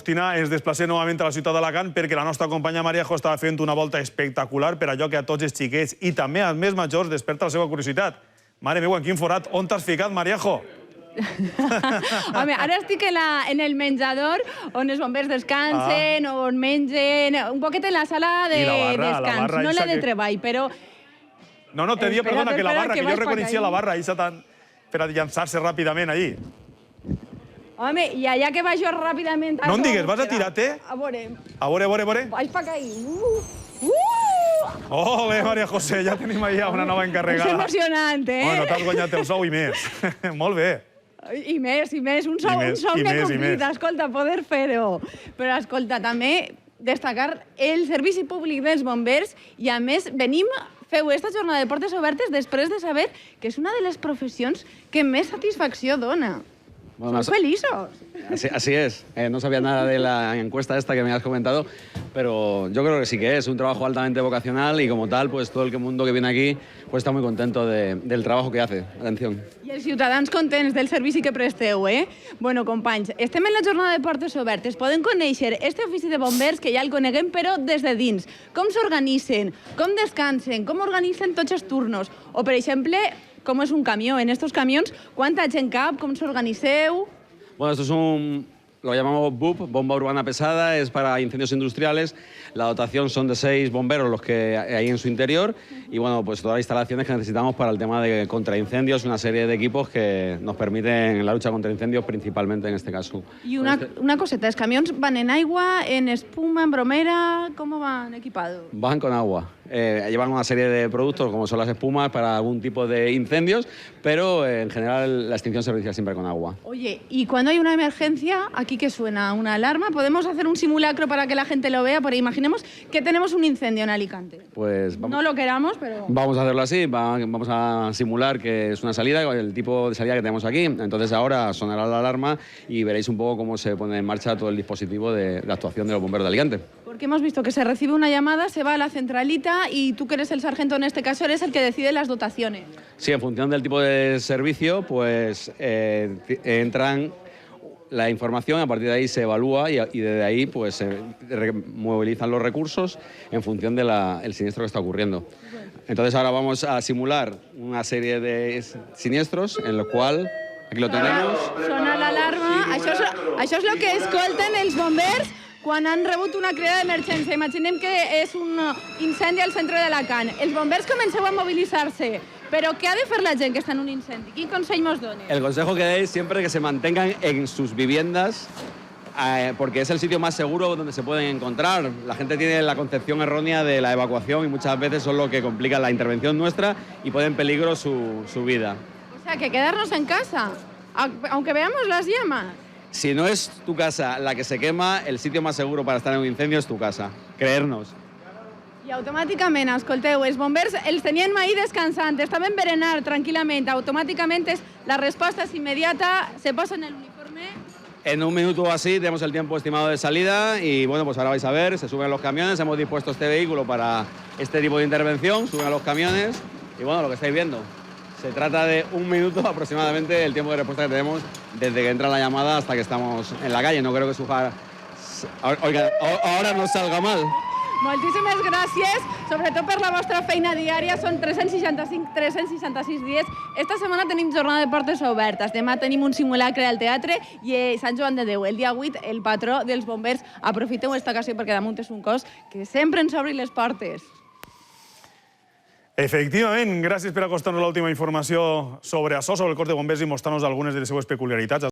Agostina, ens desplacem novament a la ciutat d'Alacant perquè la nostra companya Mariajo estava fent una volta espectacular per allò que a tots els xiquets i també als més majors desperta la seva curiositat. Mare meva, en quin forat, on t'has ficat, Mariajo? Home, ara estic en el menjador on els bombers descansen, on mengen, un poquet en la sala de descans, no la de treball, però... No, te dia, perdona, que la barra, que jo reconeixia la barra, per a llançar-se ràpidament allí. Home, i allà que vaig jo ràpidament... No em digues, vas a tirar-te? A veure. A veure. Vaig pa cair. Oh, bé, Maria José, ja tenim allà una nova encarregada. És emocionant, eh? Bueno, t'has guanyat el sou i més. Molt bé. I més, un somni complit, escolta, poder fer-ho. Però, escolta, també destacar el servici públic dels bombers i, a més, feu esta jornada de portes obertes després de saber que és una de les professions que més satisfacció dona. Son feliços. Así es. No sabía nada de la encuesta esta que me has comentado, pero yo creo que sí que es un trabajo altamente vocacional y como tal, pues todo el mundo que viene aquí pues está muy contento del trabajo que hace. Atención. I els ciutadans contents del servici que presteu, eh? Bueno, companys, estem en la jornada de portes obertes. Podem conèixer este ofici de bombers, que ja el coneguem, però des de dins. Com s'organitzen, com descansen, com organitzen tots els turnos. O, per exemple, com és un camió. En estos camions, quanta gent cap, com s'organiceu? Bueno, esto es lo llamamos BUP, bomba urbana pesada, es para incendios industriales. La dotación son de 6 bomberos los que hay en su interior y bueno, pues todas las instalaciones que necesitamos para el tema de contraincendios, una serie de equipos que nos permiten la lucha contra incendios principalmente en este caso. Y una coseta, ¿los camiones van en agua, en espuma, en bromera? ¿Cómo van equipados? Van con agua. Llevan una serie de productos como son las espumas para algún tipo de incendios, pero en general la extinción se realiza siempre con agua. Oye, y cuando hay una emergencia, aquí que suena una alarma, ¿podemos hacer un simulacro para que la gente lo vea? Porque imaginemos que tenemos un incendio en Alicante. Pues vamos, no lo queramos, pero... Vamos a hacerlo así, vamos a simular que es una salida, el tipo de salida que tenemos aquí. Entonces ahora sonará la alarma y veréis un poco cómo se pone en marcha todo el dispositivo de actuación de los bomberos de Alicante. Porque hemos visto que se recibe una llamada, se va a la centralita y tú que eres el sargento en este caso eres el que decide las dotaciones. Sí, en función del tipo de servicio, pues entran la información, a partir de ahí se evalúa y desde ahí pues se movilizan los recursos en función del siniestro que está ocurriendo. Entonces ahora vamos a simular una serie de siniestros en lo cual, aquí lo tenemos. Sona l'alarma, això és el que escolten els bombers quan han rebut una crida d'emergència. Imaginem que és un incendi al centre d'Alacant. Els bombers comenceu a mobilitzar-se, però què ha de fer la gent que està en un incendi? Quin consell mos donen? El consejo que deis siempre que se mantengan en sus viviendas, porque es el sitio más seguro donde se pueden encontrar. La gente tiene la concepción errónea de la evacuación y muchas veces son lo que complica la intervención nuestra y pone en peligro su vida. O sea, que quedarnos en casa, aunque veamos las llamas. Si no es tu casa la que se quema, el sitio más seguro para estar en un incendio es tu casa. Creernos. I automàticament, escolteu, els bombers els teníem ahir descansant, estaven berenar tranquil·lament, automàticament la resposta és immediata, se posen el uniforme. En un minuto o así tenemos el tiempo estimado de salida y bueno, pues ahora vais a ver, se suben los camiones, hemos dispuesto este vehículo para este tipo de intervención, suben a los camiones y bueno, lo que estáis viendo. Se trata de un minuto aproximadamente el tiempo de respuesta que tenemos desde que entra la llamada hasta que estamos en la calle. No creo que ahora no salga mal. Moltíssimes gràcies, sobretot per la vostra feina diària. Són 366 dies. Esta setmana tenim jornada de portes obertes. Demà tenim un simulacre al teatre i Sant Joan de Déu. El dia 8, el patró dels bombers. Aprofiteu esta ocasió perquè damunt és un cos que sempre ens obri les portes. Efectivament, gràcies per acostar-nos l'última informació sobre això, sobre el cos de bombers i mostrar-nos algunes de les seues peculiaritats.